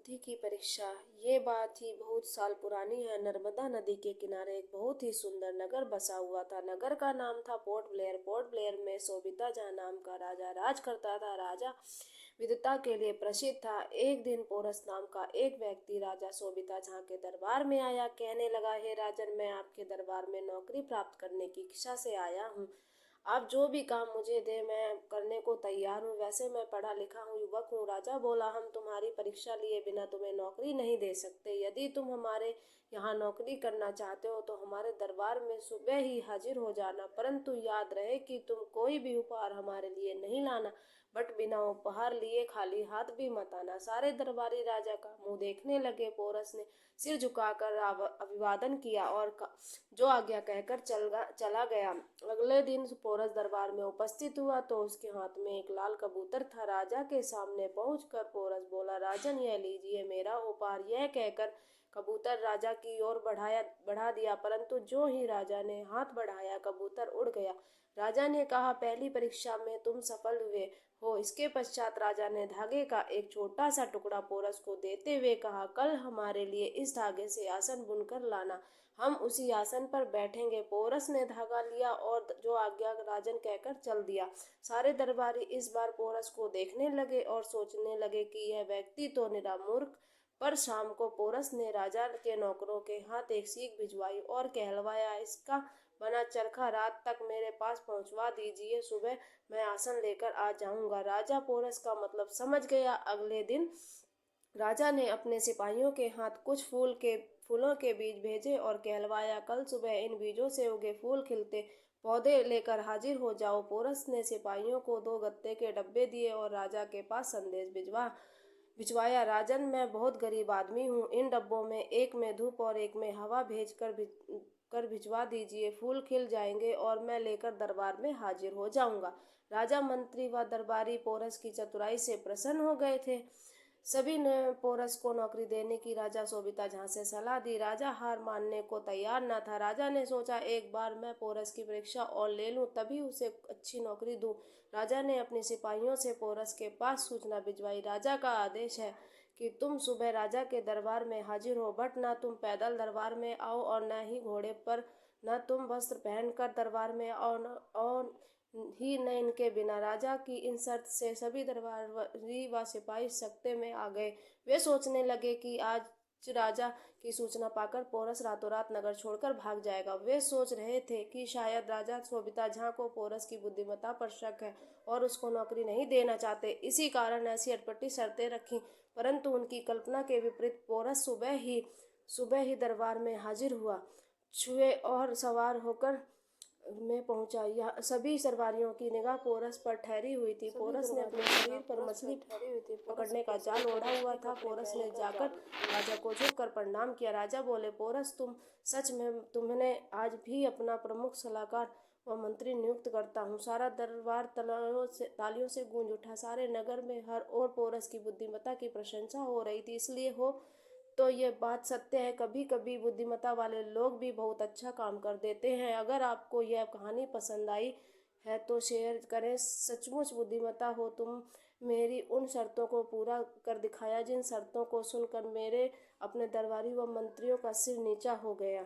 बुद्धि की परीक्षा। ये बात ही बहुत साल पुरानी है। नर्मदा नदी के किनारे एक बहुत ही सुंदर नगर बसा हुआ था। नगर का नाम था पोर्ट ब्लेयर। पोर्ट ब्लेयर में सोबिता जहाँ नाम का राजा राज करता था। राजा विद्वता के लिए प्रसिद्ध था। एक दिन पोरस नाम का एक व्यक्ति राजा सोबिता जहाँ के दरबार में आया। कहने लगा, हे राजन, मैं आपके दरबार में नौकरी प्राप्त करने की इच्छा से आया हूँ। आप जो भी काम मुझे दे मैं करने को तैयार हूँ। वैसे मैं पढ़ा लिखा हूँ, युवक हूँ। राजा बोला, हम तुम्हारी परीक्षा लिए बिना तुम्हें नौकरी नहीं दे सकते। यदि तुम हमारे यहाँ नौकरी करना चाहते हो तो हमारे दरबार में सुबह ही हाजिर हो जाना, परंतु याद रहे कि तुम कोई भी उपहार हमारे लिए नहीं लाना, बट बिना उपहार लिए खाली हाथ भी मत आना। सारे दरबारी राजा का मुंह देखने लगे। पोरस ने सिर झुकाकर अभिवादन किया और जो आज्ञा कहकर चला गया। अगले दिन पोरस दरबार में उपस्थित हुआ तो उसके हाथ में एक लाल कबूतर था। राजा के सामने पहुंचकर पोरस बोला, राजन, यह लीजिए मेरा उपहार। यह कहकर कबूतर राजा की ओर बढ़ा दिया, परंतु जो ही राजा ने हाथ बढ़ाया कबूतर उड़ गया। राजा ने कहा, पहली परीक्षा में तुम सफल हुए हो। इसके पश्चात राजा ने धागे का एक छोटा सा टुकड़ा पोरस को देते हुए कहा, कल हमारे लिए इस धागे से आसन बुनकर लाना, हम उसी आसन पर बैठेंगे। पोरस ने धागा लिया और जो आज्ञा राजन कहकर चल दिया। सारे दरबारी इस बार पोरस को देखने लगे और सोचने लगे कि यह व्यक्ति तो निरा मूर्ख। पर शाम को पोरस ने राजा के नौकरों के हाथ एक सीख भिजवाई और कहलवाया, इसका बना चरखा रात तक मेरे पास पहुंचवा दीजिए, सुबह मैं आसन लेकर आ जाऊंगा। राजा पोरस का मतलब समझ गया। अगले दिन राजा ने अपने सिपाहियों के हाथ कुछ फूलों के बीज भेजे और कहलवाया, कल सुबह इन बीजों से उगे फूल खिलते पौधे लेकर हाजिर हो जाओ। पोरस ने सिपाहियों को 2 गत्ते के डब्बे दिए और राजा के पास संदेश भिजवाया, राजन, मैं बहुत गरीब आदमी हूँ। इन डब्बों में एक में धूप और एक में हवा भेज कर भिजवा दीजिए। फूल खिल जाएंगे और मैं लेकर दरबार में हाजिर हो जाऊंगा। राजा, मंत्री व दरबारी पोरस की चतुराई से प्रसन्न हो गए थे। सभी ने पोरस को नौकरी देने की राजा सोबिता जहाँ से सलाह दी। राजा हार मानने को तैयार न था। राजा ने सोचा, एक बार मैं पोरस की परीक्षा और ले लूं, तभी उसे अच्छी नौकरी दूं। राजा ने अपने सिपाहियों से पोरस के पास सूचना भिजवाई, राजा का आदेश है कि तुम सुबह राजा के दरबार में हाजिर हो, बट न तुम पैदल दरबार में आओ और न ही घोड़े पर, न तुम वस्त्र पहनकर दरबार में आओ, न इनके बिना। राजा की इन शर्त से सभी दरबारी व सिपाही सकते में आ गए। वे सोचने लगे कि आज राजा की सूचना पाकर पोरस रातों रात नगर छोड़कर भाग जाएगा। वे सोच रहे थे कि शायद राजा सोबिता झा को पोरस की बुद्धिमत्ता पर शक है और उसको नौकरी नहीं देना चाहते, इसी कारण ऐसी अटपटी शर्तें रखी। परंतु उनकी कल्पना के विपरीत पोरस सुबह ही दरबार में हाजिर हुआ, छुए और सवार होकर में पहुंचा। यह सभी सरदारियों की निगाह पोरस पर ठहरी हुई थी। पोरस ने अपने शरीर पर मछली पकड़ने का जाल ओढ़ा हुआ था। पोरस ने जाकर राजा को झुककर प्रणाम किया। राजा बोले, पोरस, तुमने आज भी अपना प्रमुख सलाहकार व मंत्री नियुक्त करता हूँ। सारा दरबार तालियों से गूंज उठा। सारे नगर में हर ओर पोरस की बुद्धिमत्ता की प्रशंसा हो रही थी। इसलिए हो तो ये बात सत्य है, कभी कभी बुद्धिमत्ता वाले लोग भी बहुत अच्छा काम कर देते हैं। अगर आपको यह कहानी पसंद आई है तो शेयर करें। सचमुच बुद्धिमत्ता हो तुम मेरी उन शर्तों को पूरा कर दिखाया जिन शर्तों को सुनकर मेरे अपने दरबारी व मंत्रियों का सिर नीचा हो गया।